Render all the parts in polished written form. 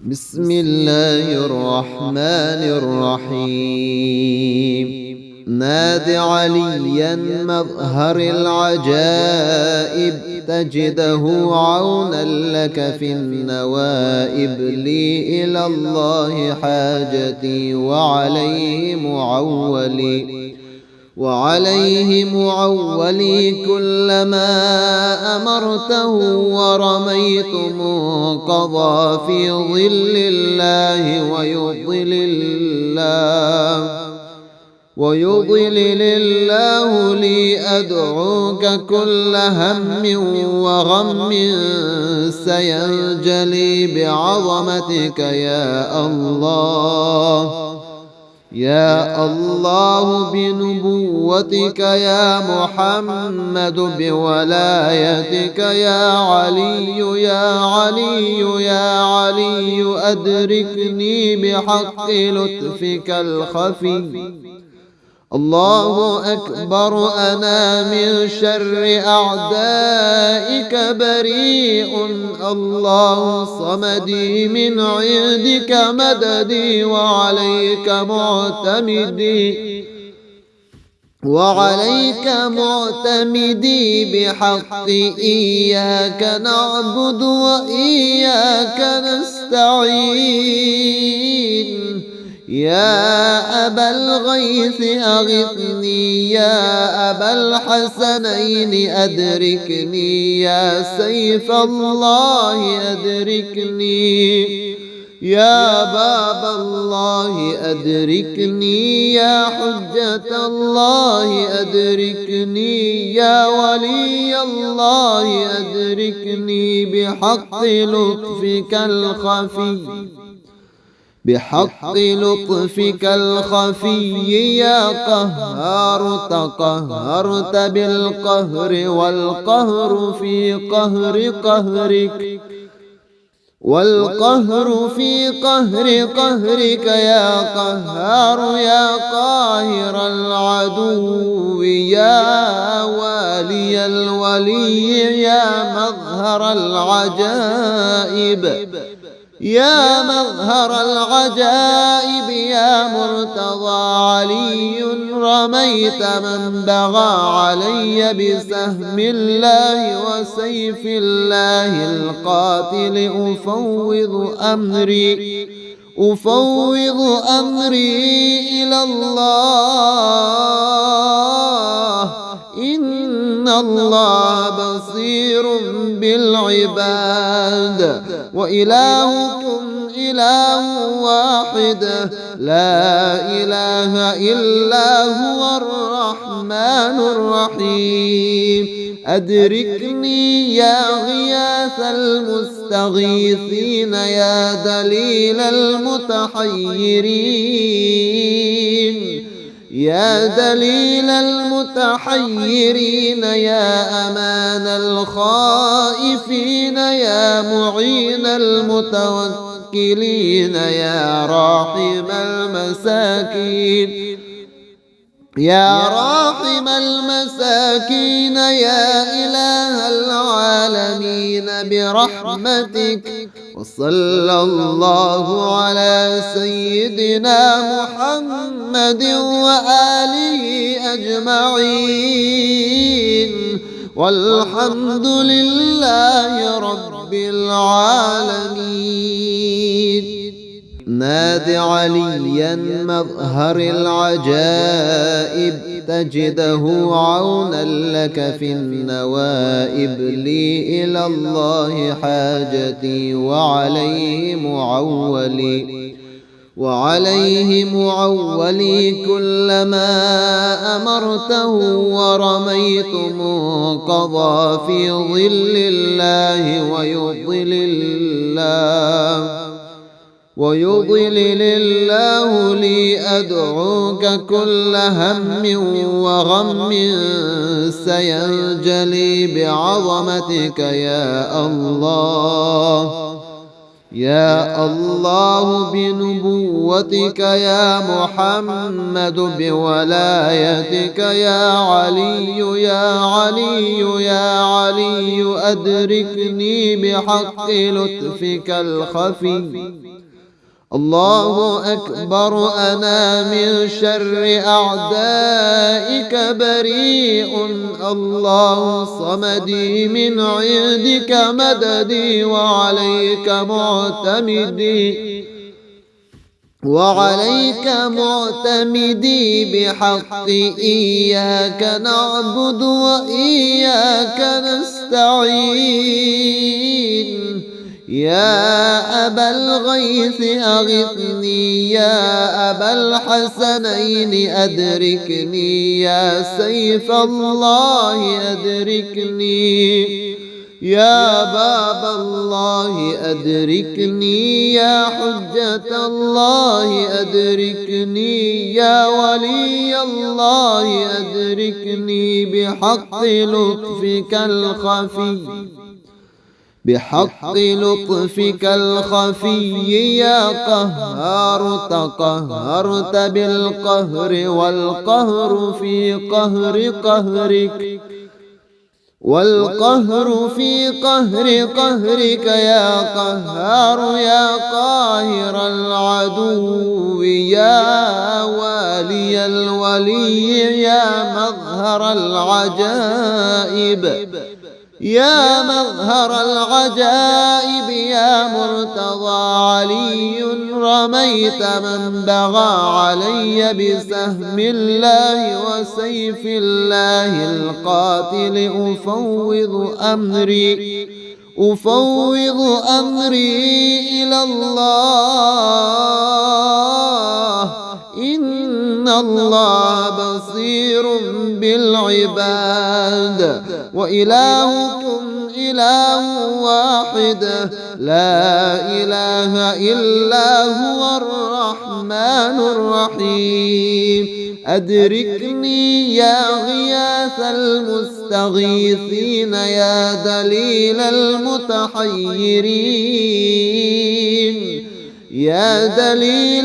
بسم الله الرحمن الرحيم. ناد عليا مظهر العجائب، تجده عونا لك في النوائب. لي إلى الله حاجتي وعليه معولي كلما أمرته، ورميت منقضى في ظل الله ويضلل الله لي. أدعوك كل هم وغم سينجلي بعظمتك يا الله، يا الله بنبوتك يا محمد، بولايتك يا علي يا علي يا علي. أدركني بحق لطفك الخفي. الله أكبر، أنا من شر أعدائك بريء. الله صمدي، من عندك مددي، وعليك معتمدي بحق. إياك نعبد وإياك نستعين. يا أبا الغيث أغثني، يا أبا الحسنين أدركني. يا سيف الله أدركني، يا باب الله أدركني. يا حجة الله أدركني، يا ولي الله أدركني بحق لطفك الخفي. بحق لطفك الخفي يا قهار، تقهرت بالقهر والقهر في قهر قهرك، والقهر في قهر قهرك يا قهار. يا قاهر العدو، يا والي الولي، يا مظهر العجائب، يا مظهر العجائب. يا مرتضى علي، رميت من بغى علي بسهم الله وسيف الله القاتل. أفوض أمري إلى الله، إن الله بصير بالعباد. وإلهكم إله واحد، لا إله إلا هو الرحمن الرحيم. أدركني يا غياث المستغيثين، يا دليل المتحيرين، يا دليل المتحيرين. يا أمان الخائفين، يا معين المتوكلين. يا راحم المساكين، يا راحم المساكين. يا إله العالمين برحمتك. وصلى الله على سيدنا محمد وآله أجمعين، والحمد لله رب العالمين. ناد عليا مظهر العجائب، تجده عونا لك في النوائب. لي إلى الله حاجتي وعليه معولي كلما أمرته، ورميت منقضى في ظل الله ويضلل الله لي. أدعوك كل هم وغم سينجلي بعظمتك يا الله، يا الله بنبوتك يا محمد بولايتك يا علي يا علي يا علي أدركني بحق لطفك الخفي. الله أكبر أنا من شر أعدائك بريء. الله صمدي من عندك مددي وعليك معتمدي بحق إياك نعبد وإياك نستعين. يا أبا الغيث أغثني يا أبا الحسنين أدركني يا سيف الله أدركني يا باب الله أدركني يا حجة الله أدركني يا ولي الله أدركني بحق لطفك الخفي يا قهار تقهرت بالقهر والقهر في قهر قهرك يا قهار يا قاهر العدو يا والي الولي يا مظهر العجائب يا مرتضى علي رميت من بغى علي بسهم الله وسيف الله القاتل. أفوض أمري إلى الله إن الله بصير بالعباد. وإلهكم إله واحد لا إله إلا هو الرحمن الرحيم. أدركني يا غياث المستغيثين يا دليل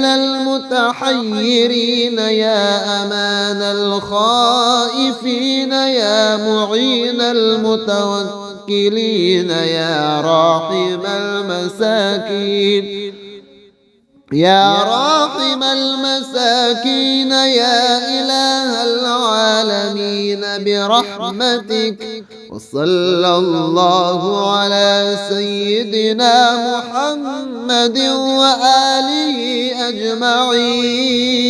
المتحيرين يا أمان الخائفين يا معين المتوكلين يا راحم المساكين يا إله العالمين برحمتك. وصلى الله على سيدنا محمد وآله أجمعين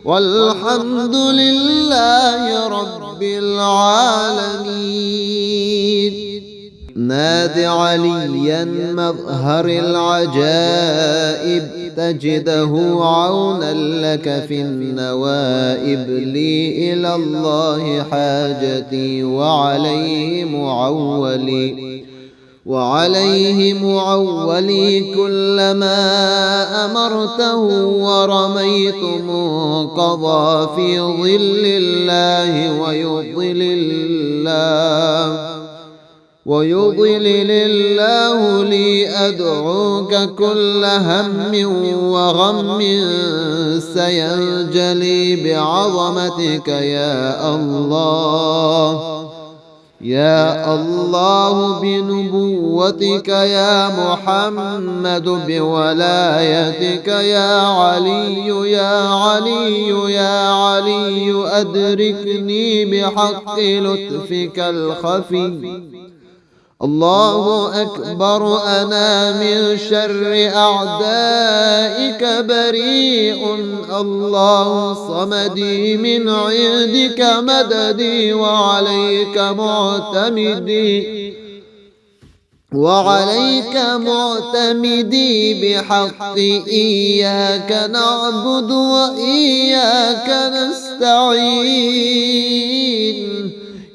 والحمد لله رب العالمين. ناد عليا مظهر العجائب تجده عونا لك في النوائب. لي إلى الله حاجتي وعليه معولي كلما أمرته ورميت منقضى في ظل الله ويضلل الله لي أدعوك كل هم وغم سينجلي بعظمتك يا الله. يا الله بنبوتك يا محمد بولايتك يا علي يا علي يا علي أدركني بحق لطفك الخفي. الله أكبر أنا من شر أعدائك بريء. الله صمدي من عندك مددي وعليك معتمدي بحق إياك نعبد وإياك نستعين.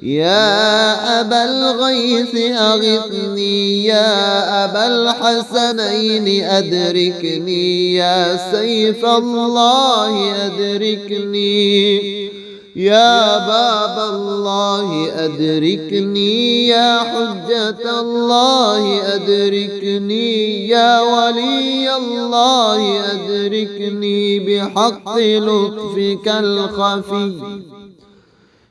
يا أبا الغيث أغثني يا أبا الحسنين أدركني يا سيف الله أدركني يا باب الله أدركني، يا حجة الله أدركني، يا ولي الله أدركني بحق لطفك الخفي،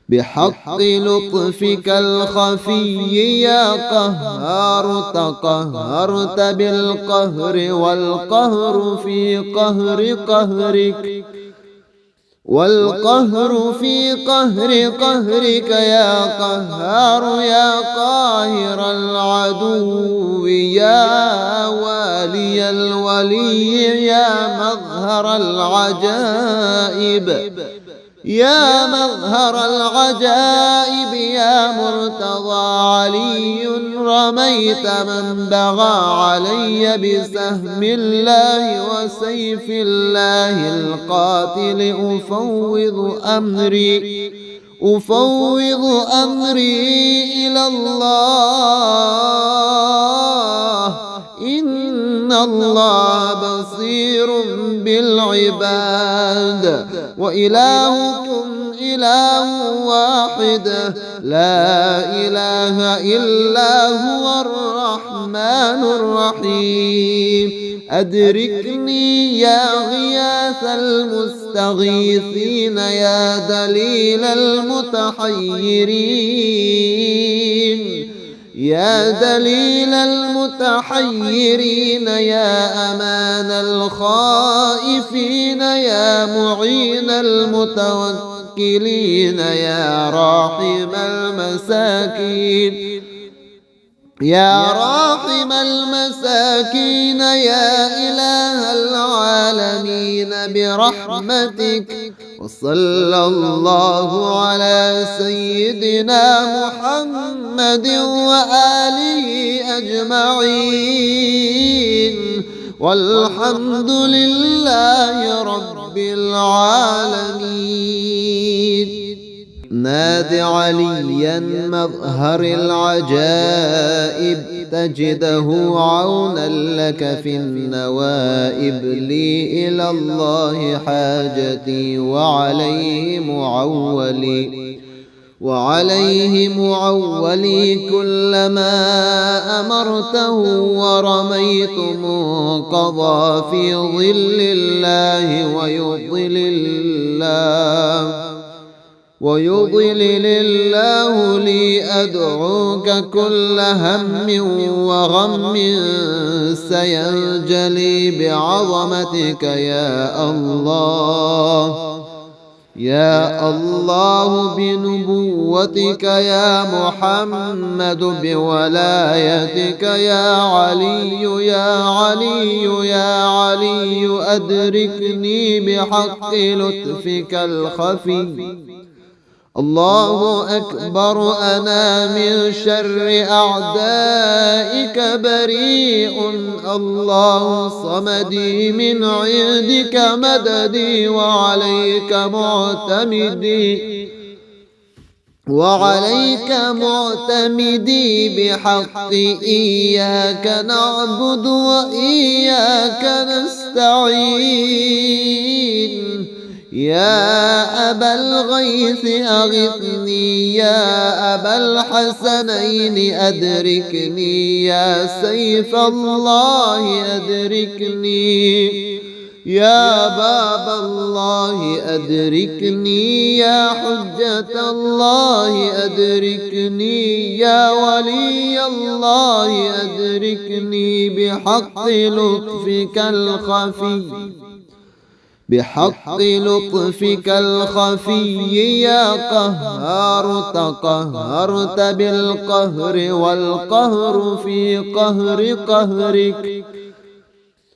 بحق لطفك الخفي. يا قهار تقهرت بالقهر، والقهر في قهر قهرك، والقهر في قهر قهرك. يا قهار يا قاهر العدو، يا والي الولي، يا مظهر العجائب، يا مظهر العجائب. يا مرتضى علي رميت من بغى علي بسهم الله وسيف الله القاتل. أفوض أمري إلى الله، إن الله بصير بالعباد، وإلهكم إله واحد، لا إله إلا هو الرحمن الرحيم. أدركني يا غياث المستغيثين، يا دليل المتحيرين، يا دليل المتحيرين، يا أمان الخائفين، يا معين المتوكلين، يا راحم المساكين، يا راحم المساكين، يا إله العالمين برحمتك. وصلى الله على سيدنا محمد وآله أجمعين، والحمد لله رب العالمين. ناد عليا مظهر العجائب، تجده عونا لك في النوائب. لي إلى الله حاجتي، وعليه معولي كلما أمرته. ورميت منقضى في ظل الله ويضلل الله لي. أدعوك كل هم وغم سينجلي بعظمتك يا الله، يا الله بنبوتك يا محمد، بولايتك يا علي، يا علي، يا علي. أدركني بحق لطفك الخفي. الله أكبر، أنا من شر أعدائك بريء. الله صمدي، من عندك مددي، وعليك معتمدي بحق إياك نعبد وإياك نستعين. يا أبا الغيث أغثني، يا أبا الحسنين أدركني، يا سيف الله أدركني، يا باب الله أدركني، يا حجة الله أدركني، يا ولي الله أدركني بحق لطفك الخفي، بحق لطفك الخفي. يا قهار تقهرت بالقهر، والقهر في قهر قهرك،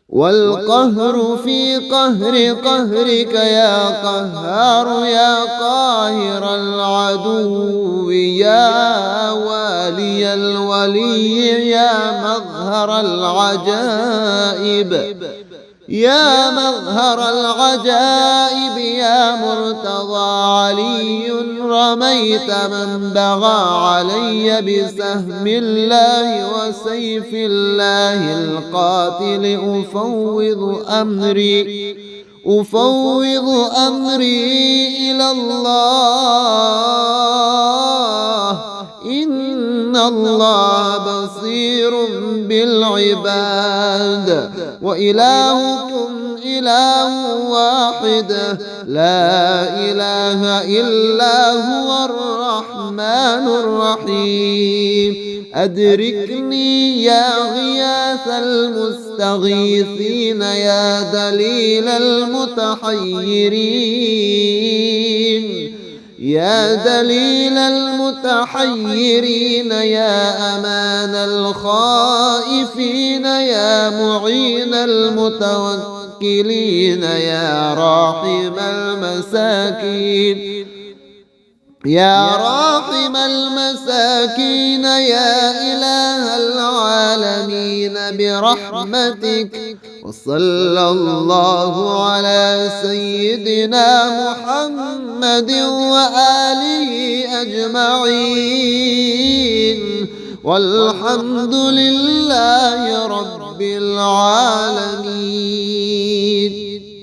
والقهر في قهر قهرك. يا قهار يا قاهر العدو، يا والي الولي، يا مظهر العجائب، يا مظهر العجائب. يا مرتضى علي رميت من بغى علي بسهم الله وسيف الله القاتل. أفوض أمري إلى الله إن الله بصير بالعباد وإلهكم إله واحد لا إله إلا هو الرحمن الرحيم أدركني يا غياث المستغيثين يا دليل المتحيرين يا دليل المتحيرين يا أمان الخائفين يا معين المتوكلين يا راحم المساكين يا راحم المساكين يا إله العالمين برحمتك وصلى الله على سيدنا محمد وآله أجمعين والحمد لله رب العالمين.